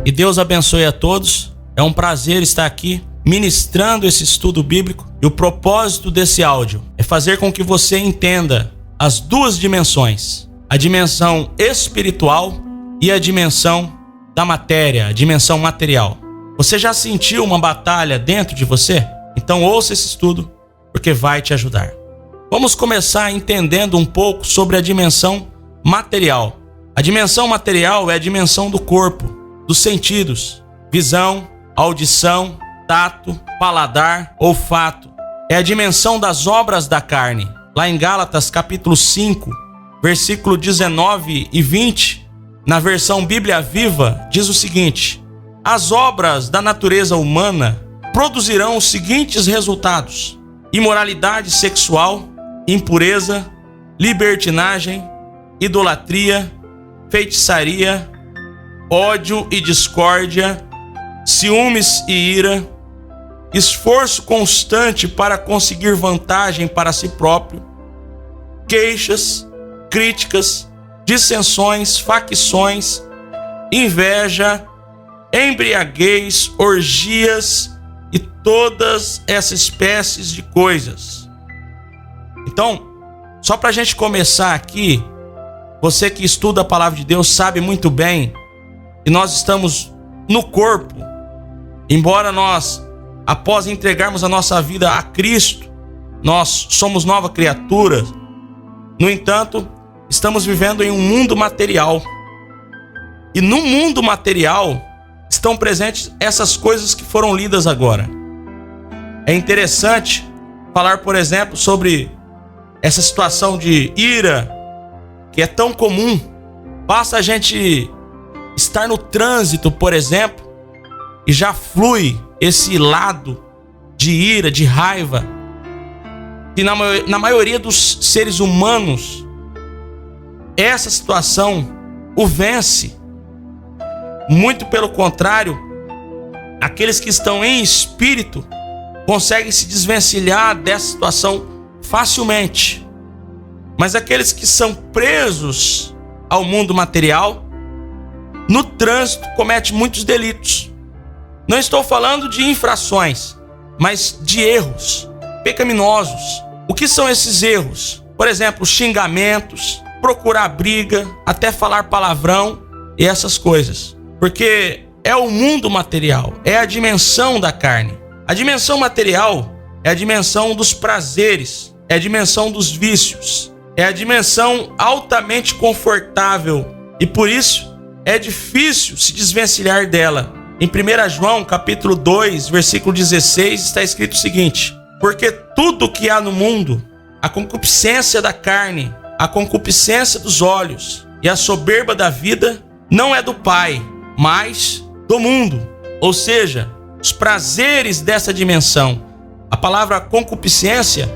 E Deus abençoe a todos. É um prazer estar aqui ministrando esse estudo bíblico. E o propósito desse áudio é fazer com que você entenda as duas dimensões: a dimensão espiritual e a dimensão da matéria, a dimensão material. Você já sentiu uma batalha dentro de você? Então ouça esse estudo, porque vai te ajudar. Vamos começar entendendo um pouco sobre a dimensão material. A dimensão material é a dimensão do corpo, dos sentidos: visão, audição, tato, paladar, olfato. É a dimensão das obras da carne. Lá em Gálatas capítulo 5, versículo 19 e 20, na versão Bíblia Viva, diz o seguinte: as obras da natureza humana produzirão os seguintes resultados: imoralidade sexual, impureza, libertinagem, idolatria, feitiçaria, ódio e discórdia, ciúmes e ira, esforço constante para conseguir vantagem para si próprio, queixas, críticas, dissensões, facções, inveja, embriaguez, orgias e todas essas espécies de coisas. Então, só para a gente começar aqui, você que estuda a palavra de Deus sabe muito bem que nós estamos no corpo. Embora nós, após entregarmos a nossa vida a Cristo, nós somos nova criatura. No entanto, estamos vivendo em um mundo material. E no mundo material estão presentes essas coisas que foram lidas agora. É interessante falar, por exemplo, sobre essa situação de ira, que é tão comum. Basta a gente estar no trânsito, por exemplo, e já flui esse lado de ira, de raiva, que na maioria dos seres humanos, essa situação o vence. Muito pelo contrário, aqueles que estão em espírito conseguem se desvencilhar dessa situação facilmente. Mas aqueles que são presos ao mundo material, no trânsito cometem muitos delitos. Não estou falando de infrações, mas de erros pecaminosos. O que são esses erros? Por exemplo, xingamentos, procurar briga, até falar palavrão e essas coisas. Porque é o mundo material, é a dimensão da carne. A dimensão material é a dimensão dos prazeres, é a dimensão dos vícios, é a dimensão altamente confortável e por isso é difícil se desvencilhar dela. Em 1 João capítulo 2, versículo 16, está escrito o seguinte: porque tudo que há no mundo, a concupiscência da carne, a concupiscência dos olhos e a soberba da vida, não é do Pai, mas do mundo. Ou seja, os prazeres dessa dimensão. A palavra concupiscência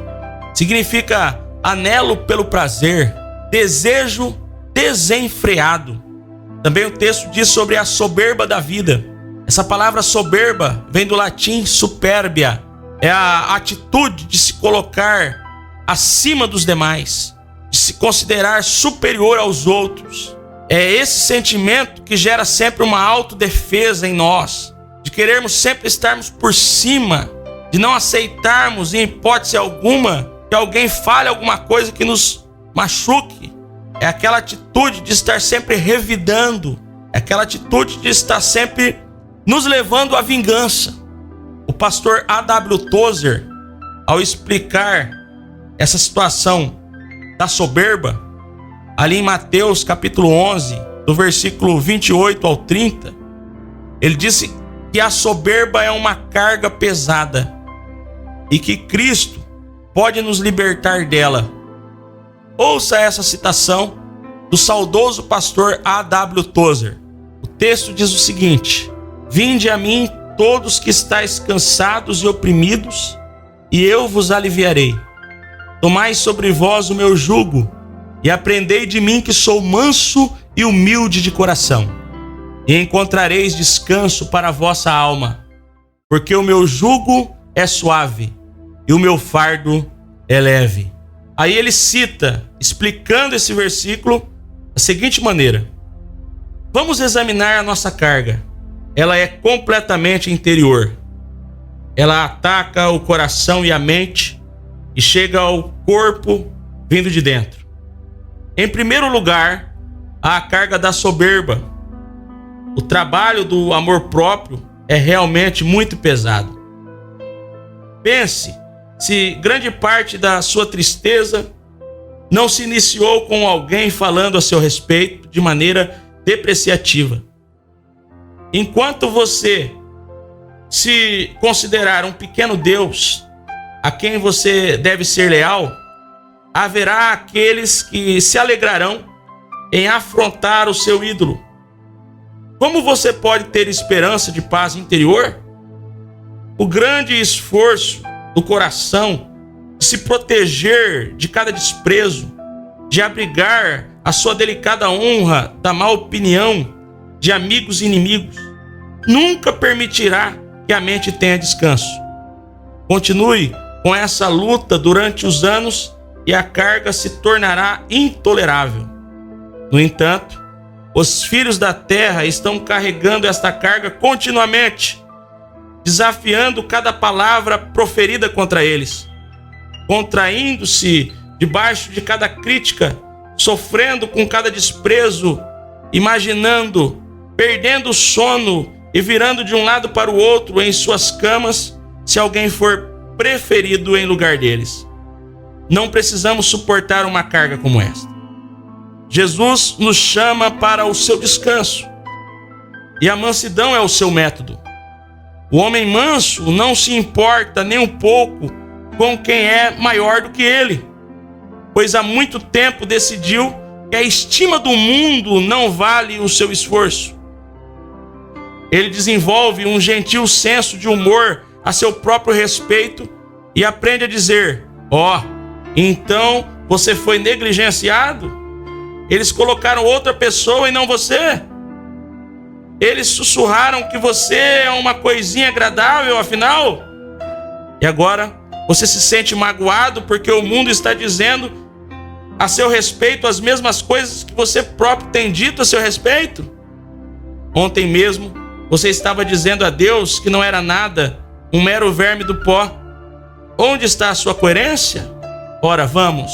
significa anelo pelo prazer, desejo desenfreado. Também o texto diz sobre a soberba da vida. Essa palavra soberba vem do latim superbia. É a atitude de se colocar acima dos demais, de se considerar superior aos outros. É esse sentimento que gera sempre uma autodefesa em nós, de querermos sempre estarmos por cima, de não aceitarmos em hipótese alguma que alguém fale alguma coisa que nos machuque. É aquela atitude de estar sempre revidando, é aquela atitude de estar sempre nos levando à vingança. O pastor A.W. Tozer, ao explicar essa situação da soberba, ali em Mateus capítulo 11, do versículo 28 ao 30, ele disse que a soberba é uma carga pesada e que Cristo pode nos libertar dela. Ouça essa citação do saudoso pastor A.W. Tozer. O texto diz o seguinte: vinde a mim todos que estáis cansados e oprimidos, e eu vos aliviarei. Tomai sobre vós o meu jugo, e aprendei de mim que sou manso e humilde de coração, e encontrareis descanso para a vossa alma, porque o meu jugo é suave, e o meu fardo é leve. Aí ele cita, explicando esse versículo, da seguinte maneira: vamos examinar a nossa carga. ela é completamente interior. Ela ataca o coração e a mente e chega ao corpo vindo de dentro. Em primeiro lugar, há a carga da soberba. O trabalho do amor próprio é realmente muito pesado. Pense se grande parte da sua tristeza não se iniciou com alguém falando a seu respeito de maneira depreciativa. Enquanto você se considerar um pequeno Deus a quem você deve ser leal, haverá aqueles que se alegrarão em afrontar o seu ídolo. Como você pode ter esperança de paz interior? O grande esforço do coração de se proteger de cada desprezo, de abrigar a sua delicada honra da má opinião de amigos e inimigos, nunca permitirá que a mente tenha descanso. Continue com essa luta durante os anos e a carga se tornará intolerável. No entanto, os filhos da terra estão carregando esta carga continuamente, desafiando cada palavra proferida contra eles, contraindo-se debaixo de cada crítica, sofrendo com cada desprezo, imaginando, perdendo o sono e virando de um lado para o outro em suas camas, se alguém for preferido em lugar deles. Não precisamos suportar uma carga como esta. Jesus nos chama para o seu descanso, e a mansidão é o seu método. O homem manso não se importa nem um pouco com quem é maior do que ele, pois há muito tempo decidiu que a estima do mundo não vale o seu esforço. Ele desenvolve um gentil senso de humor a seu próprio respeito e aprende a dizer: então você foi negligenciado? Eles colocaram outra pessoa e não você? Eles sussurraram que você é uma coisinha agradável, afinal? E agora você se sente magoado porque o mundo está dizendo a seu respeito as mesmas coisas que você próprio tem dito a seu respeito? Ontem mesmo você estava dizendo a Deus que não era nada, um mero verme do pó. Onde está a sua coerência? Ora, vamos,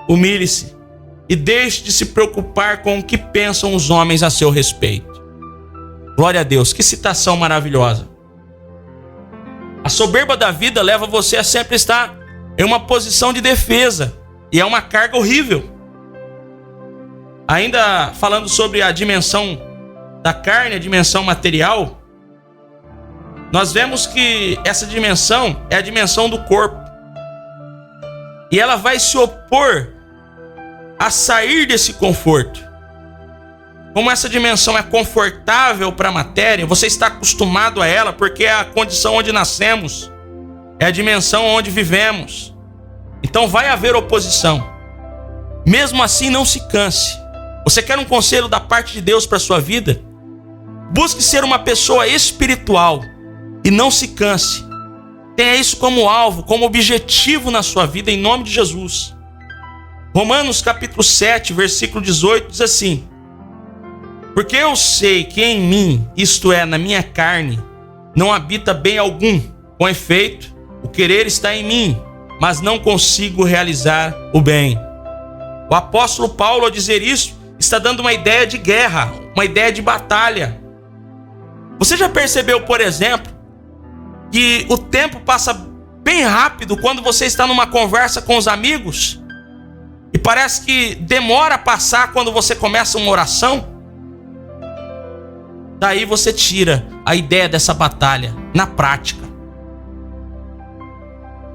humilhe-se e deixe de se preocupar com o que pensam os homens a seu respeito. Glória a Deus, que citação maravilhosa. A soberba da vida leva você a sempre estar em uma posição de defesa, e é uma carga horrível. Ainda falando sobre a dimensão da carne, a dimensão material, nós vemos que essa dimensão é a dimensão do corpo, e ela vai se opor a sair desse conforto. Como essa dimensão é confortável para a matéria, você está acostumado a ela porque é a condição onde nascemos, é a dimensão onde vivemos. Então vai haver oposição. Mesmo assim, não se canse. Você quer um conselho da parte de Deus para a sua vida? Busque ser uma pessoa espiritual e não se canse. Tenha isso como alvo, como objetivo na sua vida, em nome de Jesus. Romanos capítulo 7, versículo 18 diz assim: porque eu sei que em mim, isto é, na minha carne, não habita bem algum. Com efeito, o querer está em mim, mas não consigo realizar o bem. O apóstolo Paulo, ao dizer isso, está dando uma ideia de guerra, uma ideia de batalha. Você já percebeu, por exemplo, que o tempo passa bem rápido quando você está numa conversa com os amigos? E parece que demora a passar quando você começa uma oração? Daí você tira a ideia dessa batalha na prática.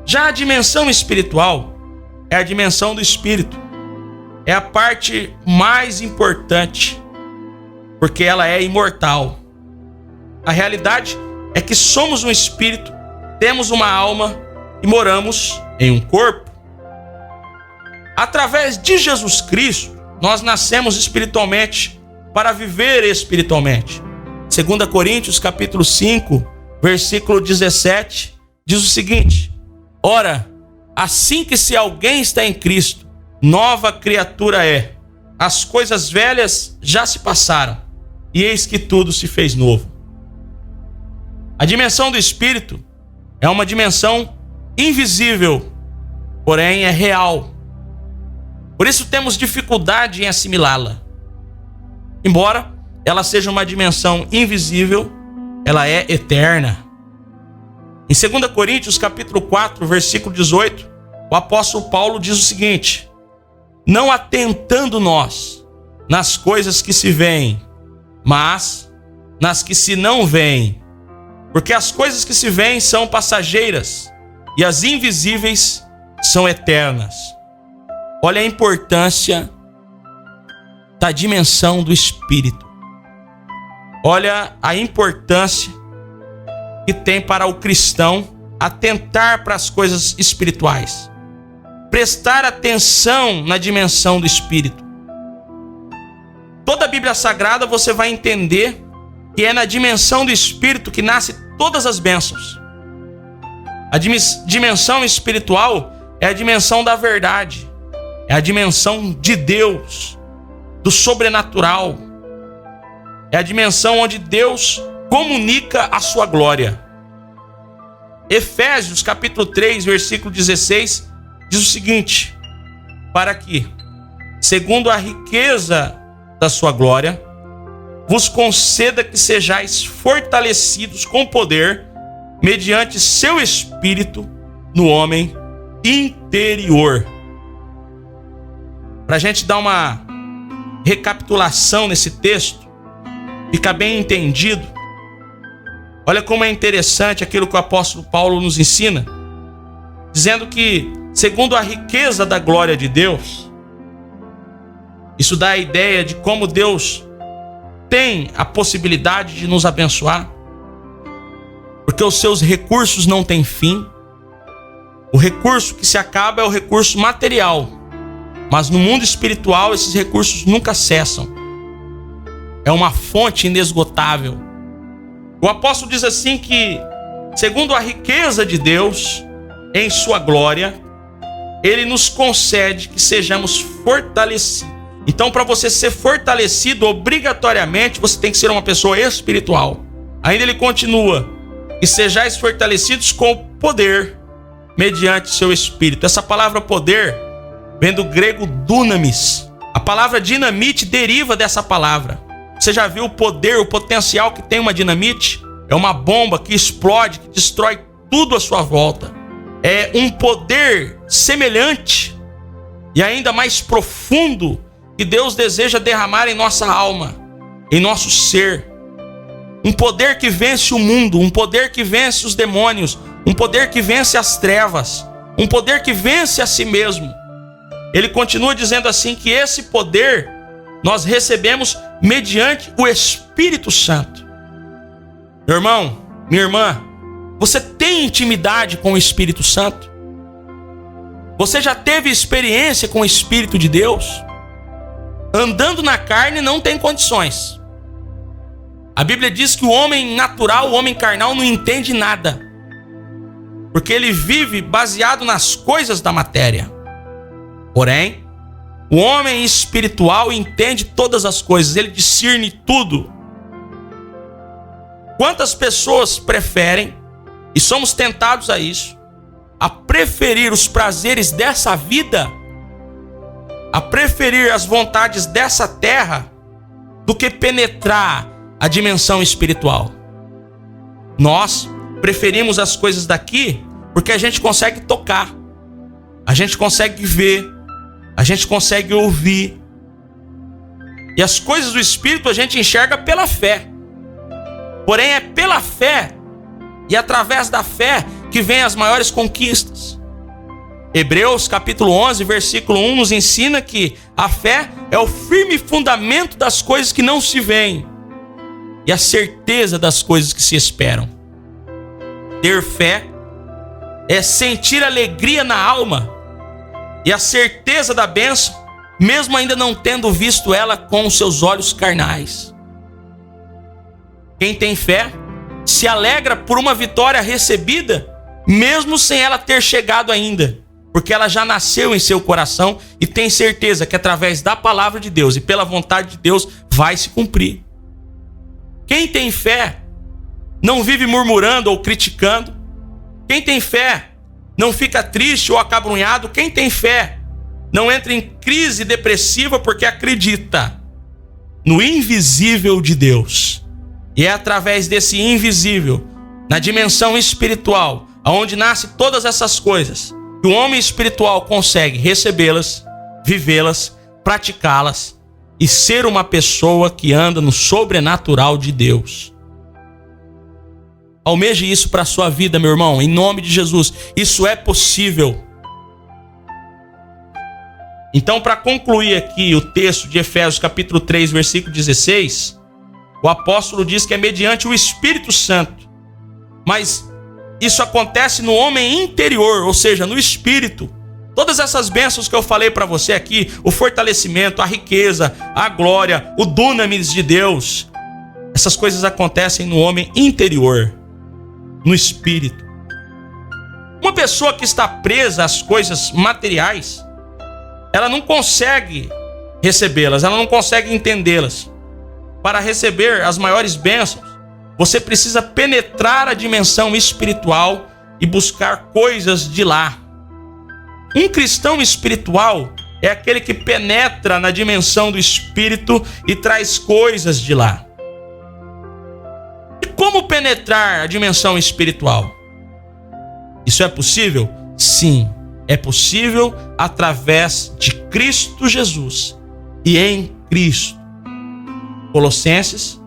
Já a dimensão espiritual é a dimensão do espírito. É a parte mais importante, porque ela é imortal. A realidade é que somos um espírito, temos uma alma e moramos em um corpo. Através de Jesus Cristo, nós nascemos espiritualmente para viver espiritualmente. 2 Coríntios capítulo 5, versículo 17, diz o seguinte: ora, assim que se alguém está em Cristo, nova criatura é. As coisas velhas já se passaram, e eis que tudo se fez novo. A dimensão do espírito é uma dimensão invisível, porém é real. Por isso temos dificuldade em assimilá-la. Embora ela seja uma dimensão invisível, ela é eterna. Em 2 Coríntios capítulo 4, versículo 18, o apóstolo Paulo diz o seguinte: não atentando nós nas coisas que se veem, mas nas que se não veem, porque as coisas que se veem são passageiras e as invisíveis são eternas. Olha a importância da dimensão do espírito. Olha a importância que tem para o cristão atentar para as coisas espirituais. Prestar atenção na dimensão do espírito. Toda a Bíblia Sagrada você vai entender que é na dimensão do espírito que nasce todas as bênçãos. A dimensão espiritual é a dimensão da verdade. É a dimensão de Deus, do sobrenatural. É a dimensão onde Deus comunica a sua glória. Efésios capítulo 3, versículo 16, diz o seguinte: para que, segundo a riqueza da sua glória, vos conceda que sejais fortalecidos com poder, mediante seu Espírito, no homem interior. Para a gente dar uma recapitulação nesse texto, fica bem entendido. Olha como é interessante aquilo que o apóstolo Paulo nos ensina, dizendo que, segundo a riqueza da glória de Deus, isso dá a ideia de como Deus tem a possibilidade de nos abençoar, porque os seus recursos não têm fim. O recurso que se acaba é o recurso material, mas no mundo espiritual esses recursos nunca cessam. É uma fonte inesgotável. O apóstolo diz assim que, segundo a riqueza de Deus em sua glória, ele nos concede que sejamos fortalecidos. Então, para você ser fortalecido, obrigatoriamente você tem que ser uma pessoa espiritual. Ainda ele continua: e sejais fortalecidos com o poder mediante seu espírito. Essa palavra poder vem do grego dunamis. A palavra dinamite deriva dessa palavra. Você já viu o poder, o potencial que tem uma dinamite? É uma bomba que explode, que destrói tudo à sua volta. É um poder semelhante e ainda mais profundo que Deus deseja derramar em nossa alma, em nosso ser. Um poder que vence o mundo, um poder que vence os demônios, um poder que vence as trevas, um poder que vence a si mesmo. Ele continua dizendo assim que esse poder nós recebemos mediante o Espírito Santo. Meu irmão, minha irmã, você tem intimidade com o Espírito Santo? Você já teve experiência com o Espírito de Deus? Andando na carne não tem condições. A Bíblia diz que o homem natural, o homem carnal não entende nada, porque ele vive baseado nas coisas da matéria. Porém, o homem espiritual entende todas as coisas, ele discerne tudo. Quantas pessoas preferem, e somos tentados a isso, a preferir os prazeres dessa vida, a preferir as vontades dessa terra, do que penetrar a dimensão espiritual. Nós preferimos as coisas daqui porque a gente consegue tocar, a gente consegue ver, a gente consegue ouvir. E as coisas do Espírito a gente enxerga pela fé. Porém é pela fé e através da fé que vem as maiores conquistas. Hebreus capítulo 11, versículo 1 nos ensina que a fé é o firme fundamento das coisas que não se veem e a certeza das coisas que se esperam. Ter fé é sentir alegria na alma e a certeza da bênção, mesmo ainda não tendo visto ela com os seus olhos carnais. Quem tem fé se alegra por uma vitória recebida, mesmo sem ela ter chegado ainda, porque ela já nasceu em seu coração e tem certeza que através da palavra de Deus e pela vontade de Deus vai se cumprir. Quem tem fé não vive murmurando ou criticando. Quem tem fé não fica triste ou acabrunhado. Quem tem fé não entra em crise depressiva porque acredita no invisível de Deus. E é através desse invisível, na dimensão espiritual, aonde nasce todas essas coisas, que o homem espiritual consegue recebê-las, vivê-las, praticá-las e ser uma pessoa que anda no sobrenatural de Deus. Almeje isso para a sua vida, meu irmão, em nome de Jesus. Isso é possível. Então, para concluir aqui o texto de Efésios capítulo 3, versículo 16, o apóstolo diz que é mediante o Espírito Santo. Mas isso acontece no homem interior, ou seja, no espírito. Todas essas bênçãos que eu falei para você aqui, o fortalecimento, a riqueza, a glória, o dunamis de Deus, essas coisas acontecem no homem interior, no espírito. Uma pessoa que está presa às coisas materiais, ela não consegue recebê-las, ela não consegue entendê-las. Para receber as maiores bênçãos, você precisa penetrar a dimensão espiritual e buscar coisas de lá. Um cristão espiritual é aquele que penetra na dimensão do espírito e traz coisas de lá. E como penetrar a dimensão espiritual? Isso é possível? Sim, é possível através de Cristo Jesus e em Cristo. Colossenses,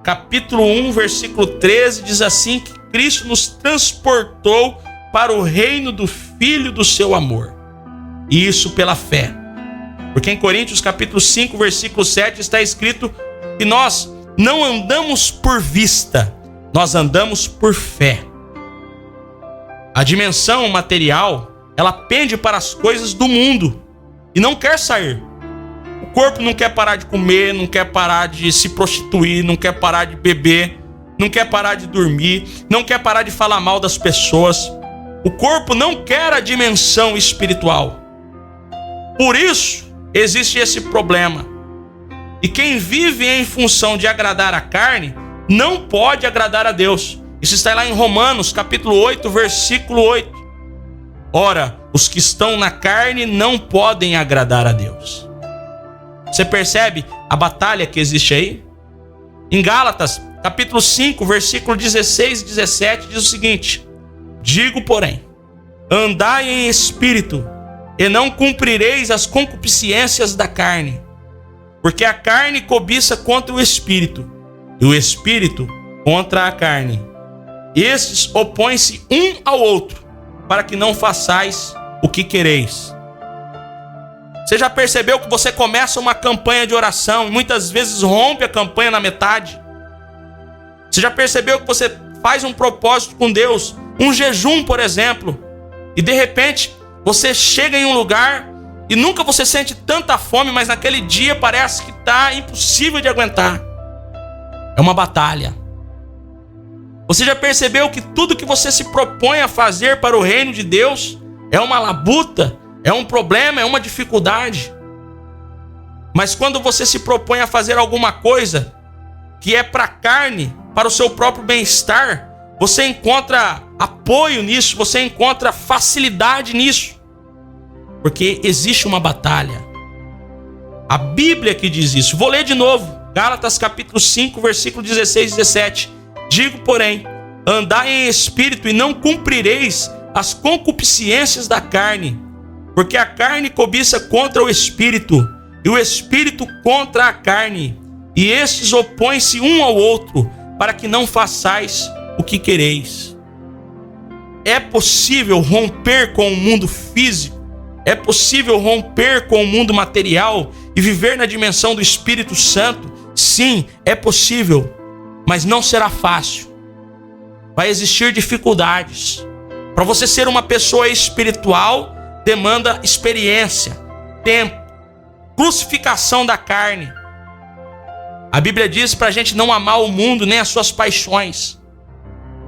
capítulo 1, versículo 13, diz assim que Cristo nos transportou para o reino do Filho do seu amor. E isso pela fé. Porque em Coríntios, capítulo 5, versículo 7, está escrito que nós não andamos por vista, nós andamos por fé. A dimensão material, ela pende para as coisas do mundo e não quer sair. O corpo não quer parar de comer, não quer parar de se prostituir, não quer parar de beber, não quer parar de dormir, não quer parar de falar mal das pessoas. O corpo não quer a dimensão espiritual. Por isso, existe esse problema. E quem vive em função de agradar a carne, não pode agradar a Deus. Isso está lá em Romanos, capítulo 8, versículo 8. Ora, os que estão na carne não podem agradar a Deus. Você percebe a batalha que existe aí? Em Gálatas, capítulo 5, versículo 16 e 17, diz o seguinte: digo, porém, andai em espírito, e não cumprireis as concupiscências da carne, porque a carne cobiça contra o espírito, e o espírito contra a carne. Estes opõem-se um ao outro, para que não façais o que quereis. Você já percebeu que você começa uma campanha de oração e muitas vezes rompe a campanha na metade? Você já percebeu que você faz um propósito com Deus, um jejum, por exemplo, e de repente você chega em um lugar e nunca você sente tanta fome, mas naquele dia parece que está impossível de aguentar? É uma batalha. Você já percebeu que tudo que você se propõe a fazer para o reino de Deus é uma labuta, é um problema, é uma dificuldade? Mas quando você se propõe a fazer alguma coisa que é para a carne, para o seu próprio bem-estar, você encontra apoio nisso, você encontra facilidade nisso. Porque existe uma batalha. A Bíblia que diz isso. Vou ler de novo. Gálatas capítulo 5, versículo 16 e 17. Digo, porém, andai em espírito e não cumprireis as concupiscências da carne, porque a carne cobiça contra o espírito, e o espírito contra a carne, e estes opõem-se um ao outro, para que não façais o que quereis. É possível romper com o mundo físico, é possível romper com o mundo material e viver na dimensão do Espírito Santo? Sim, é possível, mas não será fácil. Vai existir dificuldades. Para você ser uma pessoa espiritual, demanda experiência, tempo, crucificação da carne. A Bíblia diz para a gente não amar o mundo nem as suas paixões.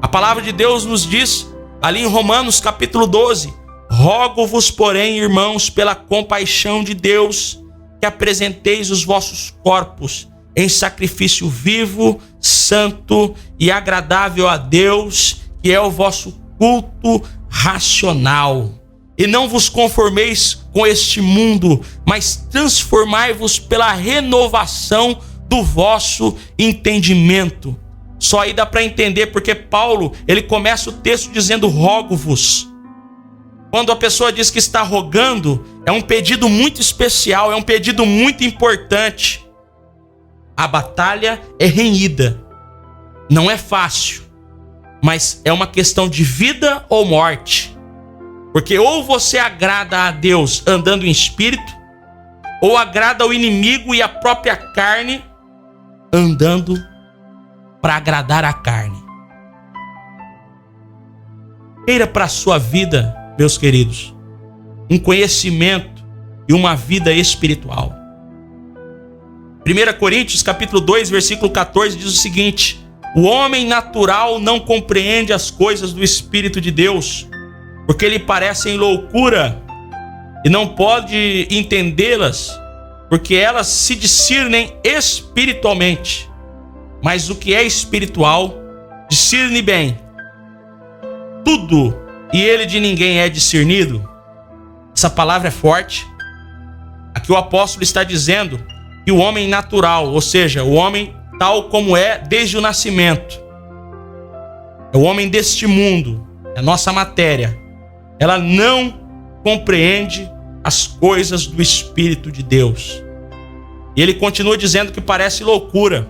A palavra de Deus nos diz, ali em Romanos capítulo 12, rogo-vos, porém, irmãos, pela compaixão de Deus, que apresenteis os vossos corpos em sacrifício vivo, santo e agradável a Deus, que é o vosso culto racional. E não vos conformeis com este mundo, mas transformai-vos pela renovação do vosso entendimento. Só aí dá para entender porque Paulo, ele começa o texto dizendo rogo-vos. Quando a pessoa diz que está rogando, é um pedido muito especial, é um pedido muito importante. A batalha é renhida, não é fácil, mas é uma questão de vida ou morte. Porque ou você agrada a Deus andando em espírito, ou agrada ao inimigo e a própria carne andando para agradar a carne. Queira para a sua vida, meus queridos, um conhecimento e uma vida espiritual. 1 Coríntios capítulo 2, versículo 14 diz o seguinte: o homem natural não compreende as coisas do Espírito de Deus, porque lhe parecem loucura, e não pode entendê-las, porque elas se discernem espiritualmente. Mas o que é espiritual discerne bem tudo, e ele de ninguém é discernido. Essa palavra é forte. Aqui o apóstolo está dizendo que o homem natural, ou seja, o homem tal como é desde o nascimento, é o homem deste mundo, é a nossa matéria, ela não compreende as coisas do Espírito de Deus. E ele continua dizendo que parece loucura.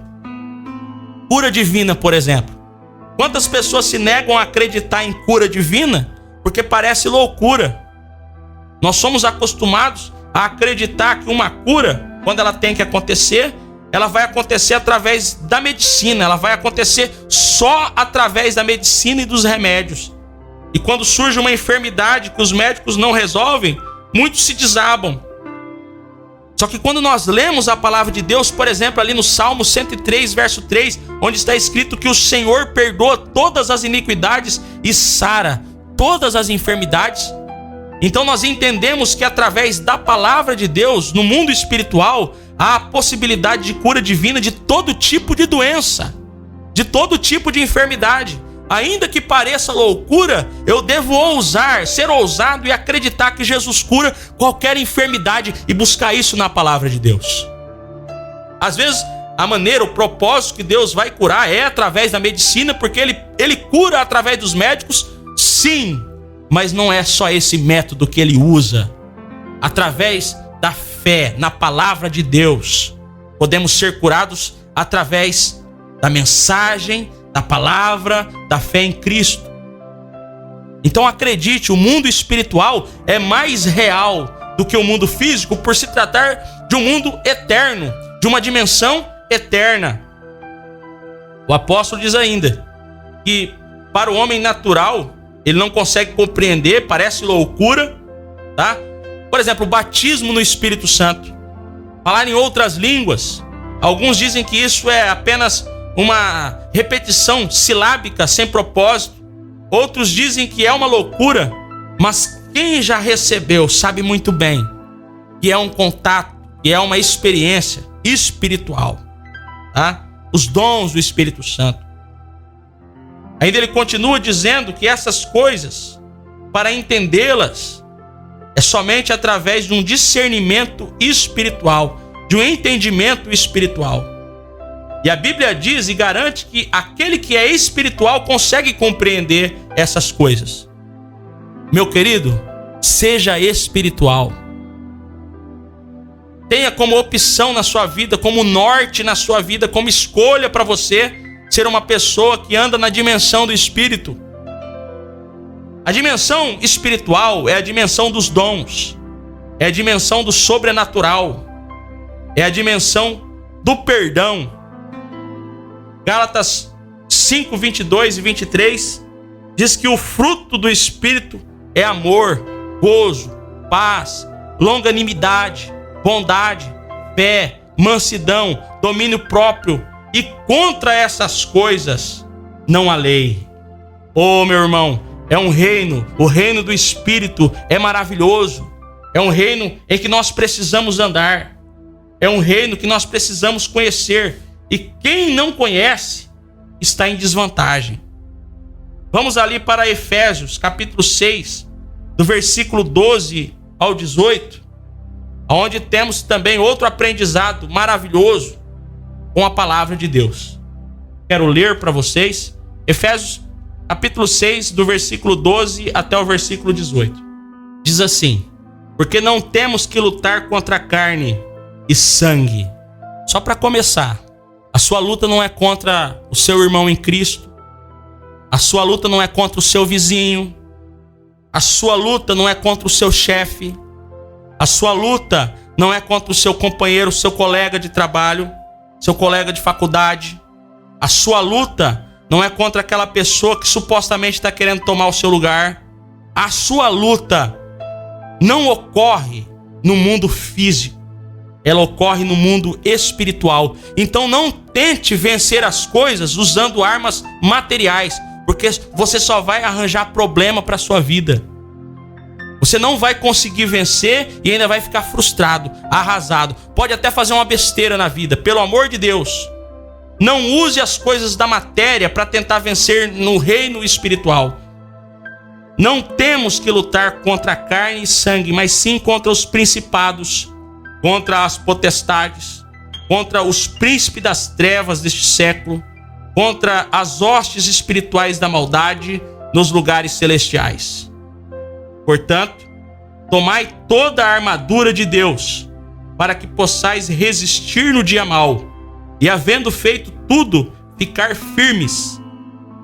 Cura divina, por exemplo. Quantas pessoas se negam a acreditar em cura divina porque parece loucura? Nós somos acostumados a acreditar que uma cura, quando ela tem que acontecer, ela vai acontecer através da medicina, ela vai acontecer só através da medicina e dos remédios. E quando surge uma enfermidade que os médicos não resolvem, muitos se desabam. Só que quando nós lemos a palavra de Deus, por exemplo, ali no Salmo 103, verso 3, onde está escrito que o Senhor perdoa todas as iniquidades e sara todas as enfermidades, então nós entendemos que através da palavra de Deus, no mundo espiritual, há a possibilidade de cura divina de todo tipo de doença, de todo tipo de enfermidade. Ainda que pareça loucura, eu devo ser ousado e acreditar que Jesus cura qualquer enfermidade e buscar isso na palavra de Deus. Às vezes, a maneira, o propósito que Deus vai curar é através da medicina, porque Ele cura através dos médicos, sim, mas não é só esse método que Ele usa. Através da fé na palavra de Deus, podemos ser curados através da mensagem, da palavra, da fé em Cristo. Então acredite, o mundo espiritual é mais real do que o mundo físico, por se tratar de um mundo eterno, de uma dimensão eterna. O apóstolo diz ainda que para o homem natural, ele não consegue compreender, parece loucura, tá? Por exemplo, o batismo no Espírito Santo, falar em outras línguas. Alguns dizem que isso é apenas uma repetição silábica sem propósito. Outros dizem que é uma loucura, mas quem já recebeu sabe muito bem que é um contato, que é uma experiência espiritual, tá? Os dons do Espírito Santo. Ainda ele continua dizendo que essas coisas, para entendê-las, é somente através de um discernimento espiritual, de um entendimento espiritual. E a Bíblia diz e garante que aquele que é espiritual consegue compreender essas coisas. Meu querido, seja espiritual. Tenha como opção na sua vida, como norte na sua vida, como escolha para você ser uma pessoa que anda na dimensão do Espírito. A dimensão espiritual é a dimensão dos dons, é a dimensão do sobrenatural, é a dimensão do perdão. Gálatas 5, 22 e 23 diz que o fruto do Espírito é amor, gozo, paz, longanimidade, bondade, fé, mansidão, domínio próprio, e contra essas coisas não há lei. Oh, meu irmão, é um reino, o reino do Espírito é maravilhoso, é um reino em que nós precisamos andar. É um reino que nós precisamos conhecer. E quem não conhece está em desvantagem. Vamos ali para Efésios, capítulo 6, do versículo 12 ao 18, onde temos também outro aprendizado maravilhoso com a palavra de Deus. Quero ler para vocês Efésios, capítulo 6, do versículo 12 até o versículo 18. Diz assim: porque não temos que lutar contra carne e sangue. Só para começar, a sua luta não é contra o seu irmão em Cristo. A sua luta não é contra o seu vizinho. A sua luta não é contra o seu chefe. A sua luta não é contra o seu companheiro, seu colega de trabalho, seu colega de faculdade. A sua luta não é contra aquela pessoa que supostamente está querendo tomar o seu lugar. A sua luta não ocorre no mundo físico. Ela ocorre no mundo espiritual. Então não tente vencer as coisas usando armas materiais, porque você só vai arranjar problema para a sua vida. Você não vai conseguir vencer e ainda vai ficar frustrado, arrasado. Pode até fazer uma besteira na vida. Pelo amor de Deus, não use as coisas da matéria para tentar vencer no reino espiritual. Não temos que lutar contra carne e sangue, mas sim contra os principados, contra as potestades, contra os príncipes das trevas deste século, contra as hostes espirituais da maldade nos lugares celestiais. Portanto, tomai toda a armadura de Deus, para que possais resistir no dia mau, e havendo feito tudo, ficar firmes.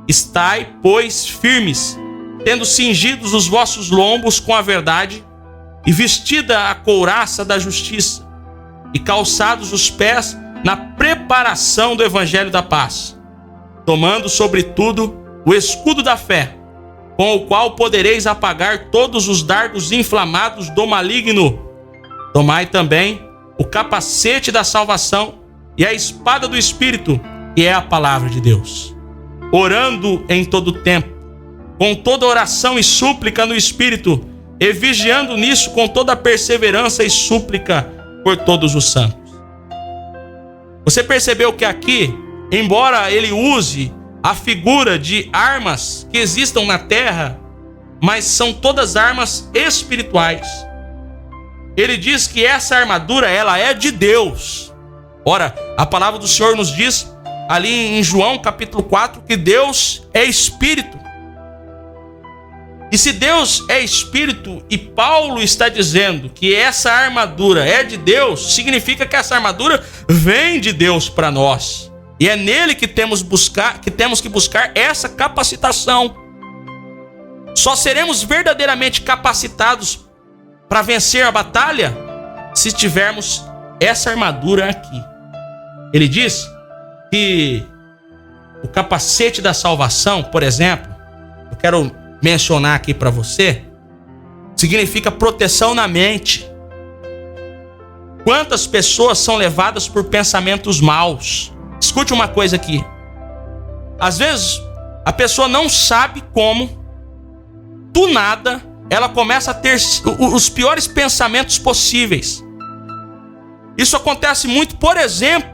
Estai, pois, firmes, tendo cingidos os vossos lombos com a verdade, e vestida a couraça da justiça, e calçados os pés na preparação do evangelho da paz, tomando sobretudo o escudo da fé, com o qual podereis apagar todos os dardos inflamados do maligno. Tomai também o capacete da salvação e a espada do Espírito, que é a palavra de Deus, orando em todo tempo, com toda oração e súplica no Espírito, e vigiando nisso com toda perseverança e súplica por todos os santos. Você percebeu que aqui, embora ele use a figura de armas que existam na terra, mas são todas armas espirituais. Ele diz que essa armadura, ela é de Deus. Ora, a palavra do Senhor nos diz ali em João capítulo 4 que Deus é Espírito. E se Deus é Espírito e Paulo está dizendo que essa armadura é de Deus, significa que essa armadura vem de Deus para nós. E é nele que temos que buscar essa capacitação. Só seremos verdadeiramente capacitados para vencer a batalha se tivermos essa armadura aqui. Ele diz que o capacete da salvação, por exemplo, eu quero mencionar aqui para você, significa proteção na mente. Quantas pessoas são levadas por pensamentos maus? Escute uma coisa aqui. Às vezes, a pessoa não sabe como, do nada, ela começa a ter os piores pensamentos possíveis. Isso acontece muito, por exemplo,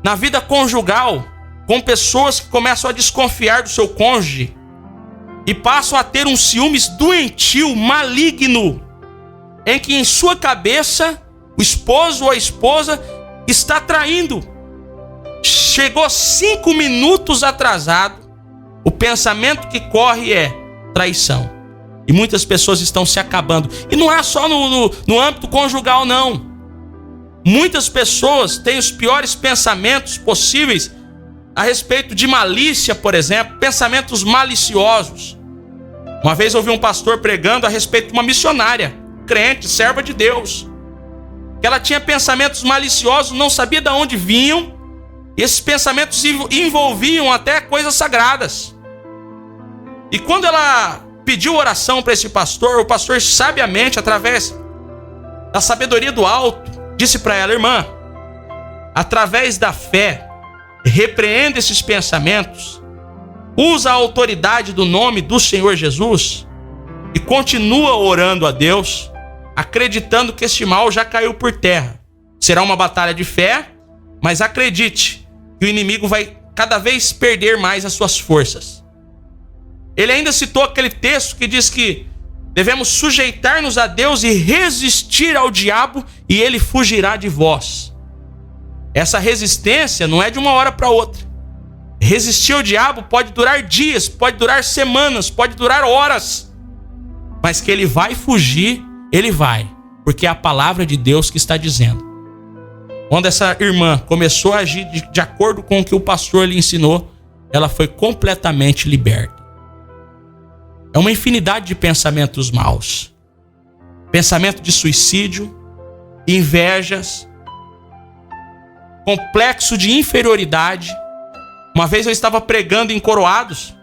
na vida conjugal, com pessoas que começam a desconfiar do seu cônjuge e passam a ter um ciúmes doentio, maligno, em que em sua cabeça o esposo ou a esposa está traindo. Chegou 5 minutos atrasado, o pensamento que corre é traição. E muitas pessoas estão se acabando. E não é só no âmbito conjugal, não. Muitas pessoas têm os piores pensamentos possíveis a respeito de malícia, por exemplo, pensamentos maliciosos. Uma vez ouvi um pastor pregando a respeito de uma missionária, crente, serva de Deus, que ela tinha pensamentos maliciosos, não sabia de onde vinham, e esses pensamentos envolviam até coisas sagradas. E quando ela pediu oração para esse pastor, o pastor sabiamente, através da sabedoria do alto, disse para ela: irmã, através da fé, repreenda esses pensamentos, usa a autoridade do nome do Senhor Jesus e continua orando a Deus, acreditando que este mal já caiu por terra Será uma batalha de fé, mas acredite que o inimigo vai cada vez perder mais as suas forças. Ele ainda citou aquele texto que diz que devemos sujeitar-nos a Deus e resistir ao diabo e ele fugirá de vós. Essa resistência não é de uma hora para outra. Resistir ao diabo pode durar dias, pode durar semanas, pode durar horas. Mas que ele vai fugir, ele vai. Porque é a palavra de Deus que está dizendo. Quando essa irmã começou a agir de acordo com o que o pastor lhe ensinou, ela foi completamente liberta. É uma infinidade de pensamentos maus. Pensamento de suicídio, invejas, complexo de inferioridade. Uma vez eu estava pregando em Coroados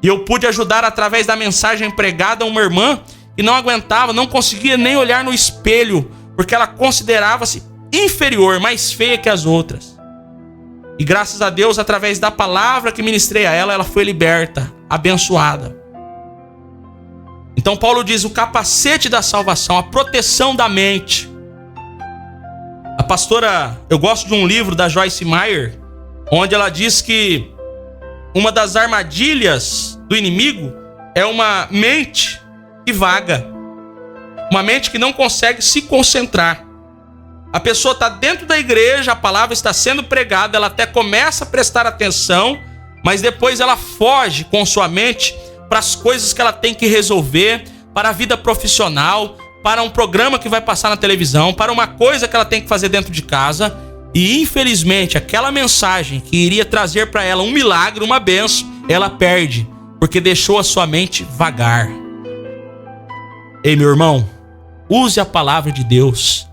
e eu pude ajudar através da mensagem pregada uma irmã que não aguentava, não conseguia nem olhar no espelho, porque ela considerava-se inferior, mais feia que as outras. E graças a Deus, através da palavra que ministrei a ela, ela foi liberta, abençoada. Então Paulo diz: o capacete da salvação, a proteção da mente. A pastora, eu gosto de um livro da Joyce Meyer, onde ela diz que uma das armadilhas do inimigo é uma mente que vaga, uma mente que não consegue se concentrar. A pessoa está dentro da igreja, a palavra está sendo pregada, ela até começa a prestar atenção, mas depois ela foge com sua mente para as coisas que ela tem que resolver, para a vida profissional, para um programa que vai passar na televisão, para uma coisa que ela tem que fazer dentro de casa. E infelizmente aquela mensagem que iria trazer para ela um milagre, uma bênção, ela perde, porque deixou a sua mente vagar. Ei, meu irmão, use a palavra de Deus.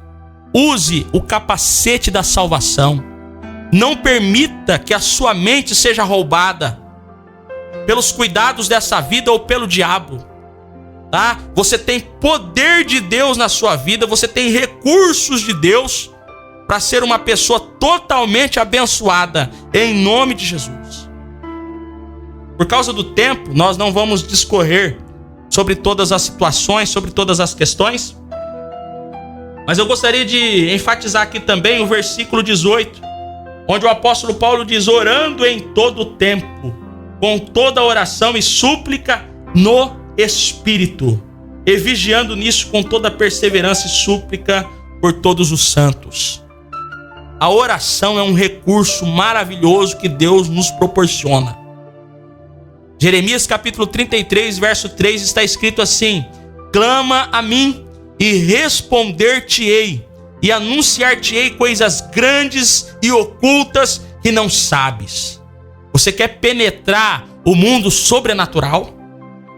Use o capacete da salvação. Não permita que a sua mente seja roubada pelos cuidados dessa vida ou pelo diabo. Tá? Você tem poder de Deus na sua vida, você tem recursos de Deus para ser uma pessoa totalmente abençoada, em nome de Jesus. Por causa do tempo, nós não vamos discorrer sobre todas as situações, sobre todas as questões, mas eu gostaria de enfatizar aqui também o versículo 18, onde o apóstolo Paulo diz: orando em todo o tempo, com toda oração e súplica no Espírito, e vigiando nisso com toda perseverança e súplica por todos os santos. A oração é um recurso maravilhoso que Deus nos proporciona. Jeremias capítulo 33, verso 3 está escrito assim: clama a mim e responder-te-ei, e anunciar-te-ei coisas grandes e ocultas que não sabes. Você quer penetrar o mundo sobrenatural?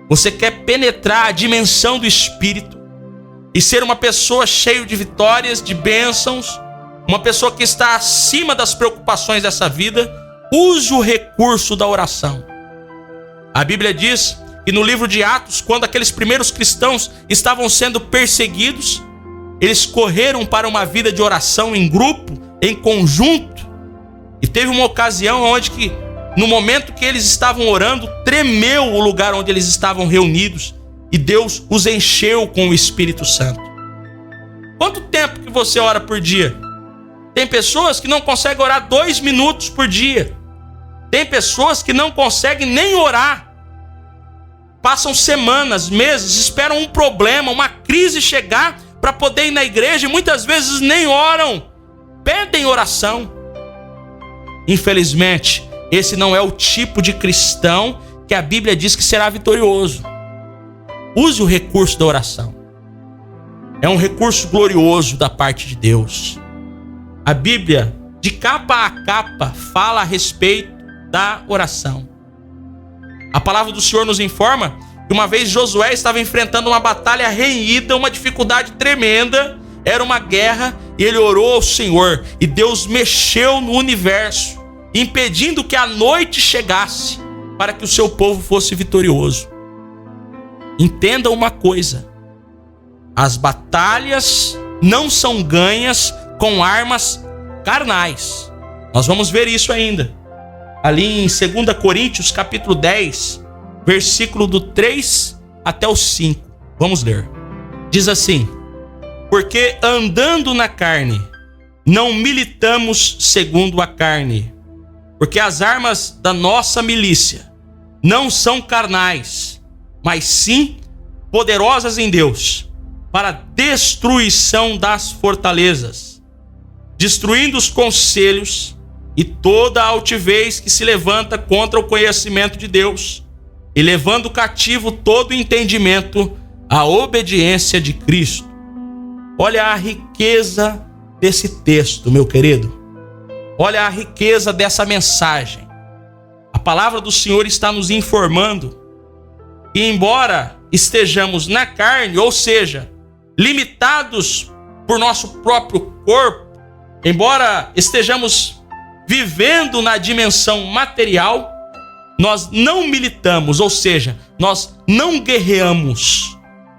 Você quer penetrar a dimensão do Espírito e ser uma pessoa cheia de vitórias, de bênçãos, uma pessoa que está acima das preocupações dessa vida? Use o recurso da oração. A Bíblia diz que no livro de Atos, quando aqueles primeiros cristãos estavam sendo perseguidos, eles correram para uma vida de oração em grupo, em conjunto. E teve uma ocasião onde que, no momento que eles estavam orando, tremeu o lugar onde eles estavam reunidos e Deus os encheu com o Espírito Santo. Quanto tempo que você ora por dia? Tem pessoas que não conseguem orar 2 minutos por dia. Tem pessoas que não conseguem nem orar. Passam semanas, meses, esperam um problema, uma crise chegar para poder ir na igreja e muitas vezes nem oram. Pedem oração. Infelizmente, esse não é o tipo de cristão que a Bíblia diz que será vitorioso. Use o recurso da oração. É um recurso glorioso da parte de Deus. A Bíblia, de capa a capa, fala a respeito da oração. A palavra do Senhor nos informa que uma vez Josué estava enfrentando uma batalha renhida, uma dificuldade tremenda, era uma guerra, e ele orou ao Senhor, e Deus mexeu no universo, impedindo que a noite chegasse, para que o seu povo fosse vitorioso. Entenda uma coisa: as batalhas não são ganhas com armas carnais. Nós vamos ver isso ainda. Ali em 2 Coríntios, capítulo 10, versículo do 3 até o 5. Vamos ler. Diz assim: porque andando na carne, não militamos segundo a carne, porque as armas da nossa milícia não são carnais, mas sim poderosas em Deus, para a destruição das fortalezas, destruindo os conselhos e toda a altivez que se levanta contra o conhecimento de Deus, e levando cativo todo o entendimento à obediência de Cristo. Olha a riqueza desse texto, meu querido. Olha a riqueza dessa mensagem. A palavra do Senhor está nos informando que, embora estejamos na carne, ou seja, limitados por nosso próprio corpo, embora estejamos vivendo na dimensão material, nós não militamos, ou seja, nós não guerreamos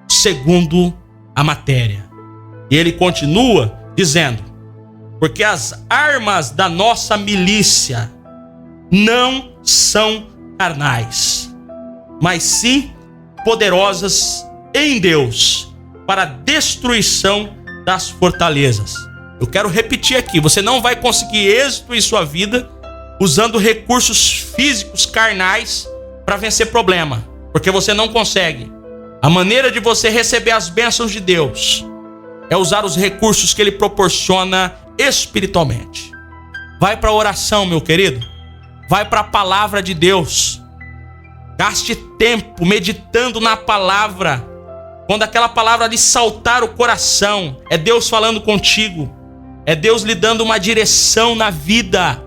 segundo a matéria. E ele continua dizendo: porque as armas da nossa milícia não são carnais, mas sim poderosas em Deus para a destruição das fortalezas. Eu quero repetir aqui: você não vai conseguir êxito em sua vida usando recursos físicos carnais para vencer problema, porque você não consegue. A maneira de você receber as bênçãos de Deus é usar os recursos que Ele proporciona espiritualmente. Vai para a oração, meu querido. Vai para a palavra de Deus. Gaste tempo meditando na palavra. Quando aquela palavra lhe saltar o coração, é Deus falando contigo. É Deus lhe dando uma direção na vida.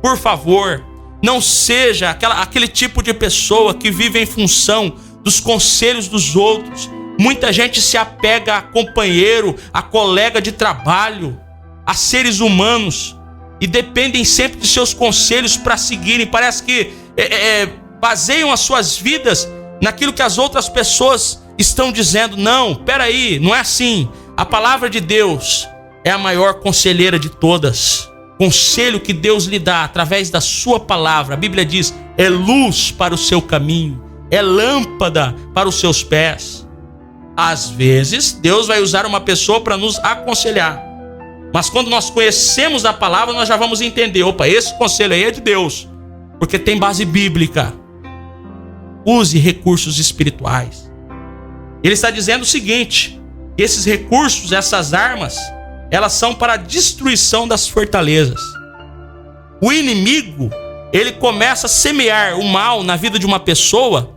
Por favor, não seja aquele tipo de pessoa que vive em função dos conselhos dos outros. Muita gente se apega a companheiro, a colega de trabalho, a seres humanos, e dependem sempre de seus conselhos para seguirem. Parece que baseiam as suas vidas naquilo que as outras pessoas estão dizendo. Não, peraí, não é assim. A palavra de Deus é a maior conselheira de todas. Conselho que Deus lhe dá através da sua palavra, a Bíblia diz, é luz para o seu caminho, é lâmpada para os seus pés. Às vezes, Deus vai usar uma pessoa para nos aconselhar. Mas quando nós conhecemos a palavra, nós já vamos entender: opa, esse conselho aí é de Deus, porque tem base bíblica. Use recursos espirituais. Ele está dizendo o seguinte: esses recursos, essas armas, elas são para a destruição das fortalezas. O inimigo, ele começa a semear o mal na vida de uma pessoa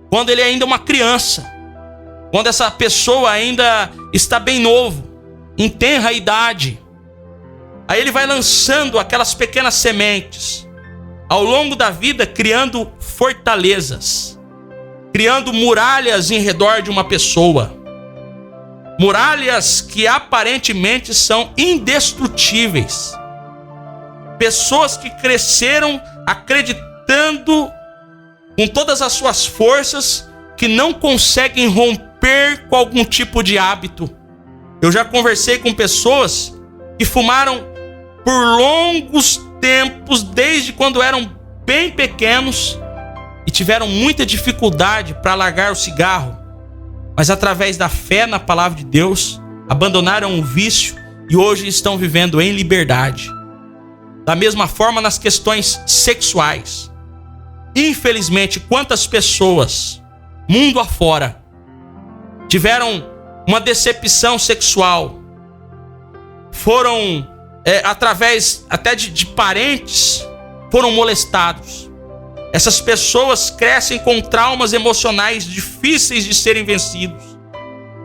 quando ele ainda é uma criança. Quando essa pessoa ainda está bem novo, em tenra idade. Aí ele vai lançando aquelas pequenas sementes ao longo da vida, criando fortalezas, criando muralhas em redor de uma pessoa. Muralhas que aparentemente são indestrutíveis. Pessoas que cresceram acreditando com todas as suas forças que não conseguem romper com algum tipo de hábito. Eu já conversei com pessoas que fumaram por longos tempos, desde quando eram bem pequenos, e tiveram muita dificuldade para largar o cigarro, mas através da fé na palavra de Deus, abandonaram o vício e hoje estão vivendo em liberdade. Da mesma forma nas questões sexuais. Infelizmente, quantas pessoas, mundo afora, tiveram uma decepção sexual, foram, através até de parentes, foram molestados. Essas pessoas crescem com traumas emocionais difíceis de serem vencidos.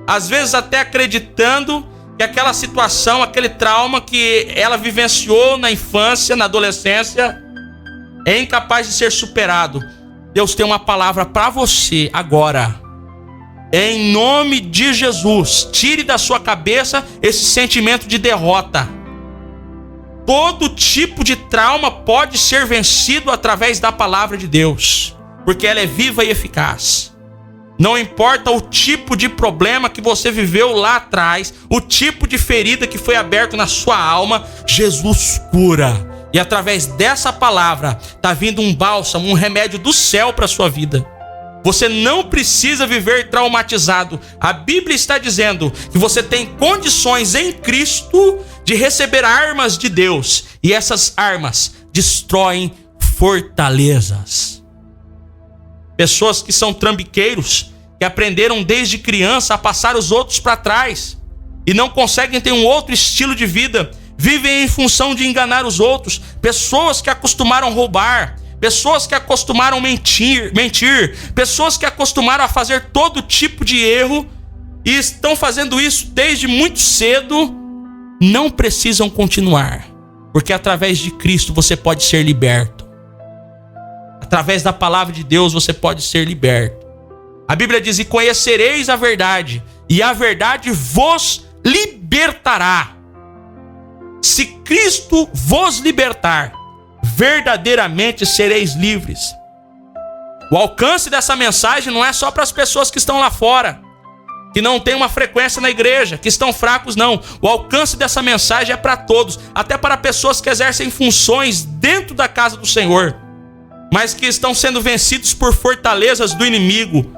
Às vezes até acreditando que aquela situação, aquele trauma que ela vivenciou na infância, na adolescência, é incapaz de ser superado. Deus tem uma palavra para você agora. Em nome de Jesus, tire da sua cabeça esse sentimento de derrota. Todo tipo de trauma pode ser vencido através da palavra de Deus, porque ela é viva e eficaz. Não importa o tipo de problema que você viveu lá atrás, o tipo de ferida que foi aberto na sua alma, Jesus cura. E através dessa palavra está vindo um bálsamo, um remédio do céu para a sua vida. Você não precisa viver traumatizado. A Bíblia está dizendo que você tem condições em Cristo de receber armas de Deus, e essas armas destroem fortalezas. Pessoas que são trambiqueiros, que aprenderam desde criança a passar os outros para trás e não conseguem ter um outro estilo de vida, vivem em função de enganar os outros. Pessoas que acostumaram a roubar, pessoas que acostumaram a mentir, pessoas que acostumaram a fazer todo tipo de erro e estão fazendo isso desde muito cedo, não precisam continuar, porque através de Cristo você pode ser liberto. Através da palavra de Deus você pode ser liberto. A Bíblia diz: e conhecereis a verdade, e a verdade vos libertará. Se Cristo vos libertar, verdadeiramente sereis livres. O alcance dessa mensagem não é só para as pessoas que estão lá fora, que não têm uma frequência na igreja, que estão fracos, não. O alcance dessa mensagem é para todos, até para pessoas que exercem funções dentro da casa do Senhor, mas que estão sendo vencidos por fortalezas do inimigo.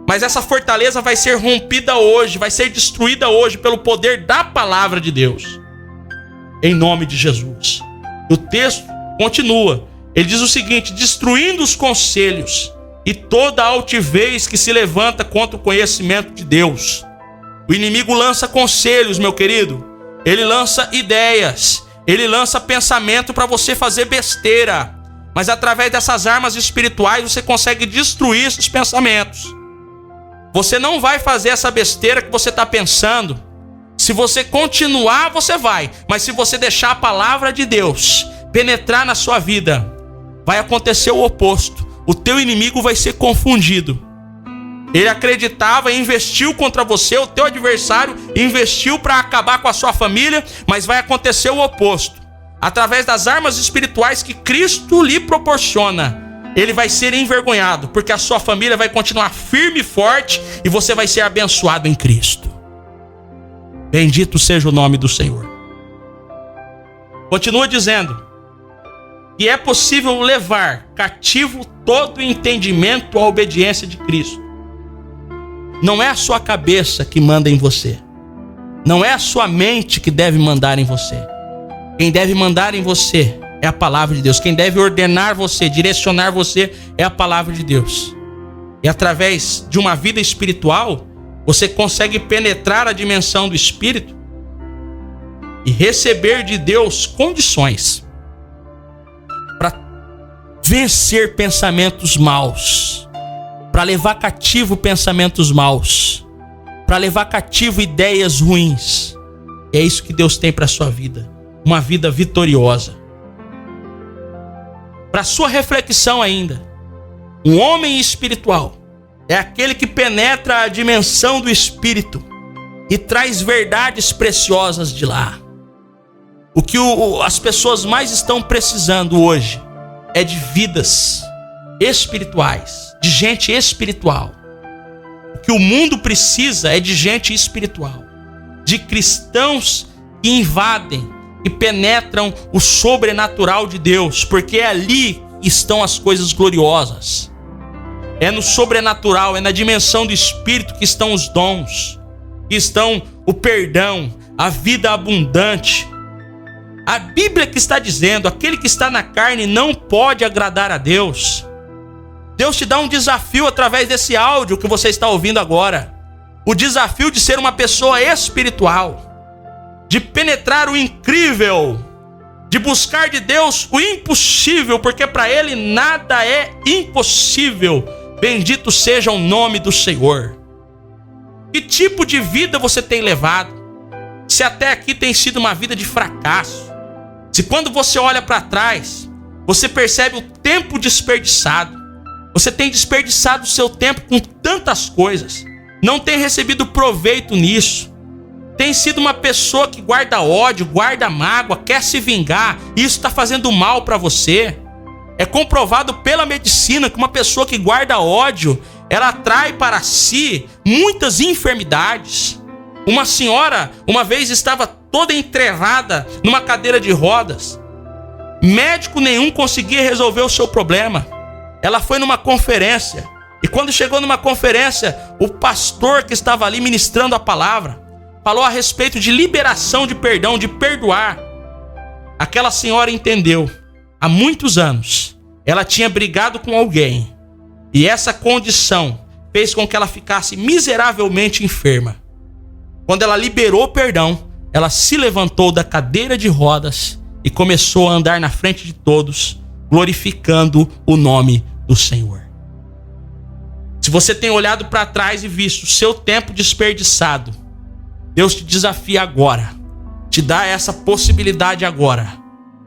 Mas essa fortaleza vai ser rompida hoje, vai ser destruída hoje pelo poder da palavra de Deus, em nome de Jesus. O texto continua, ele diz o seguinte: destruindo os conselhos e toda a altivez que se levanta contra o conhecimento de Deus. O inimigo lança conselhos, meu querido, ele lança ideias, ele lança pensamento para você fazer besteira, mas através dessas armas espirituais você consegue destruir esses pensamentos. Você não vai fazer essa besteira que você está pensando. Se você continuar, você vai. Mas se você deixar a palavra de Deus penetrar na sua vida, vai acontecer o oposto. O teu inimigo vai ser confundido. Ele acreditava e investiu contra você, o teu adversário investiu para acabar com a sua família, mas vai acontecer o oposto. Através das armas espirituais que Cristo lhe proporciona, ele vai ser envergonhado, porque a sua família vai continuar firme e forte e você vai ser abençoado em Cristo. Bendito seja o nome do Senhor. Continua dizendo que é possível levar cativo todo o entendimento à obediência de Cristo. Não é a sua cabeça que manda em você. Não é a sua mente que deve mandar em você. Quem deve mandar em você é a palavra de Deus. Quem deve ordenar você, direcionar você, é a palavra de Deus. E através de uma vida espiritual, você consegue penetrar a dimensão do Espírito e receber de Deus condições para vencer pensamentos maus, para levar cativo pensamentos maus, para levar cativo ideias ruins. E é isso que Deus tem para a sua vida, uma vida vitoriosa. Para sua reflexão ainda, um homem espiritual é aquele que penetra a dimensão do Espírito e traz verdades preciosas de lá. O que as pessoas mais estão precisando hoje é de vidas espirituais, de gente espiritual. O que o mundo precisa é de gente espiritual, de cristãos que invadem e penetram o sobrenatural de Deus, porque é ali que estão as coisas gloriosas. É no sobrenatural, é na dimensão do Espírito que estão os dons, que estão o perdão, a vida abundante. A Bíblia que está dizendo, aquele que está na carne não pode agradar a Deus. Deus te dá um desafio através desse áudio que você está ouvindo agora. O desafio de ser uma pessoa espiritual, de penetrar o incrível, de buscar de Deus o impossível, porque para Ele nada é impossível. Bendito seja o nome do Senhor. Que tipo de vida você tem levado? Se até aqui tem sido uma vida de fracasso, se quando você olha para trás, você percebe o tempo desperdiçado, você tem desperdiçado o seu tempo com tantas coisas, não tem recebido proveito nisso, tem sido uma pessoa que guarda ódio, guarda mágoa, quer se vingar, e isso está fazendo mal para você. É comprovado pela medicina que uma pessoa que guarda ódio, ela atrai para si muitas enfermidades. Uma senhora, uma vez, estava toda entrevada numa cadeira de rodas. Médico nenhum conseguia resolver o seu problema. Ela foi numa conferência, e quando chegou numa conferência, o pastor que estava ali ministrando a palavra, falou a respeito de liberação de perdão, de perdoar. Aquela senhora entendeu, há muitos anos, ela tinha brigado com alguém, e essa condição fez com que ela ficasse miseravelmente enferma. Quando ela liberou perdão, ela se levantou da cadeira de rodas e começou a andar na frente de todos, glorificando o nome do Senhor. Se você tem olhado para trás e visto o seu tempo desperdiçado, Deus te desafia agora, te dá essa possibilidade agora,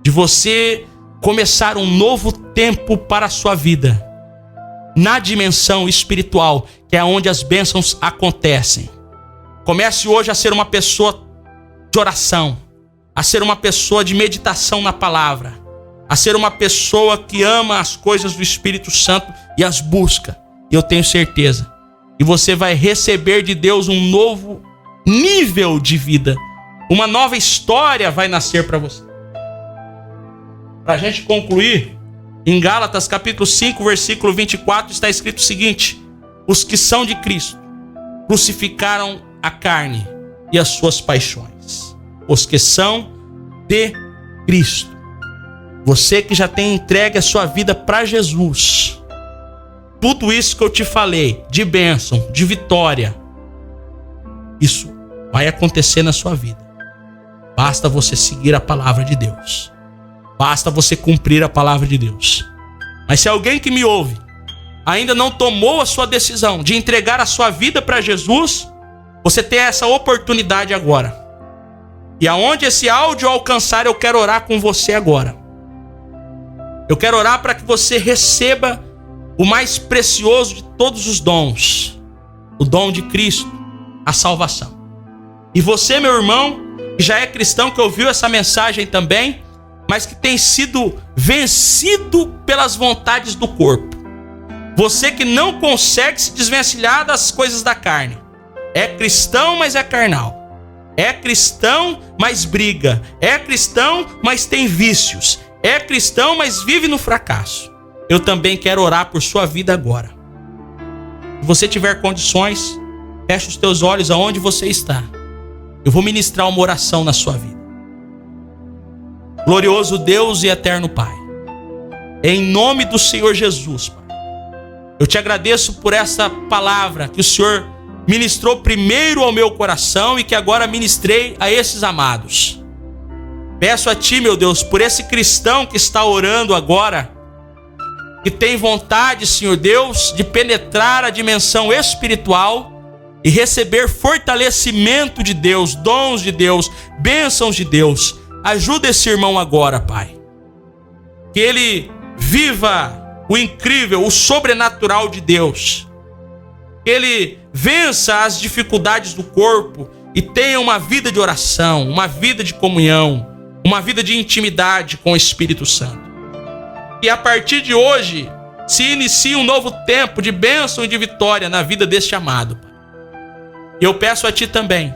de você começar um novo tempo para a sua vida, na dimensão espiritual, que é onde as bênçãos acontecem. Comece hoje a ser uma pessoa de oração, a ser uma pessoa de meditação na palavra, a ser uma pessoa que ama as coisas do Espírito Santo e as busca. E eu tenho certeza que você vai receber de Deus um novo nível de vida, uma nova história vai nascer para você. Para a gente concluir, em Gálatas capítulo 5, versículo 24, está escrito o seguinte: os que são de Cristo crucificaram a carne e as suas paixões. Os que são de Cristo. Você que já tem entregue a sua vida para Jesus. Tudo isso que eu te falei, de bênção, de vitória, isso vai acontecer na sua vida. Basta você seguir a palavra de Deus. Basta você cumprir a palavra de Deus. Mas se alguém que me ouve ainda não tomou a sua decisão de entregar a sua vida para Jesus, você tem essa oportunidade agora. E aonde esse áudio alcançar, eu quero orar com você agora. Eu quero orar para que você receba o mais precioso de todos os dons, o dom de Cristo, a salvação. E você, meu irmão, que já é cristão, que ouviu essa mensagem também, mas que tem sido vencido pelas vontades do corpo. Você que não consegue se desvencilhar das coisas da carne. É cristão, mas é carnal. É cristão, mas briga. É cristão, mas tem vícios. É cristão, mas vive no fracasso. Eu também quero orar por sua vida agora. Se você tiver condições, feche os teus olhos aonde você está. Eu vou ministrar uma oração na sua vida. Glorioso Deus e eterno Pai, em nome do Senhor Jesus, Pai, eu te agradeço por essa palavra que o Senhor ministrou primeiro ao meu coração e que agora ministrei a esses amados. Peço a Ti, meu Deus, por esse cristão que está orando agora, que tem vontade, Senhor Deus, de penetrar a dimensão espiritual e receber fortalecimento de Deus, dons de Deus, bênçãos de Deus. Ajuda esse irmão agora, Pai. Que ele viva o incrível, o sobrenatural de Deus. Que ele vença as dificuldades do corpo e tenha uma vida de oração, uma vida de comunhão, uma vida de intimidade com o Espírito Santo. E a partir de hoje se inicie um novo tempo de bênção e de vitória na vida deste amado, Pai. E eu peço a Ti também,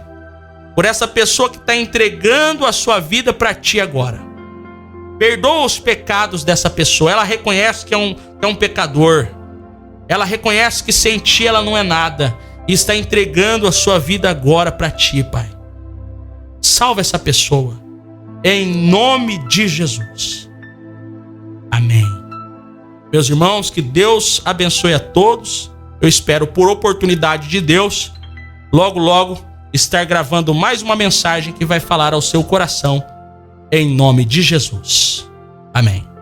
por essa pessoa que está entregando a sua vida para Ti agora. Perdoa os pecados dessa pessoa. Ela reconhece que é um pecador. Ela reconhece que sem Ti ela não é nada. E está entregando a sua vida agora para Ti, Pai. Salva essa pessoa. Em nome de Jesus. Amém. Meus irmãos, que Deus abençoe a todos. Eu espero, por oportunidade de Deus, logo, logo, estar gravando mais uma mensagem que vai falar ao seu coração, em nome de Jesus. Amém.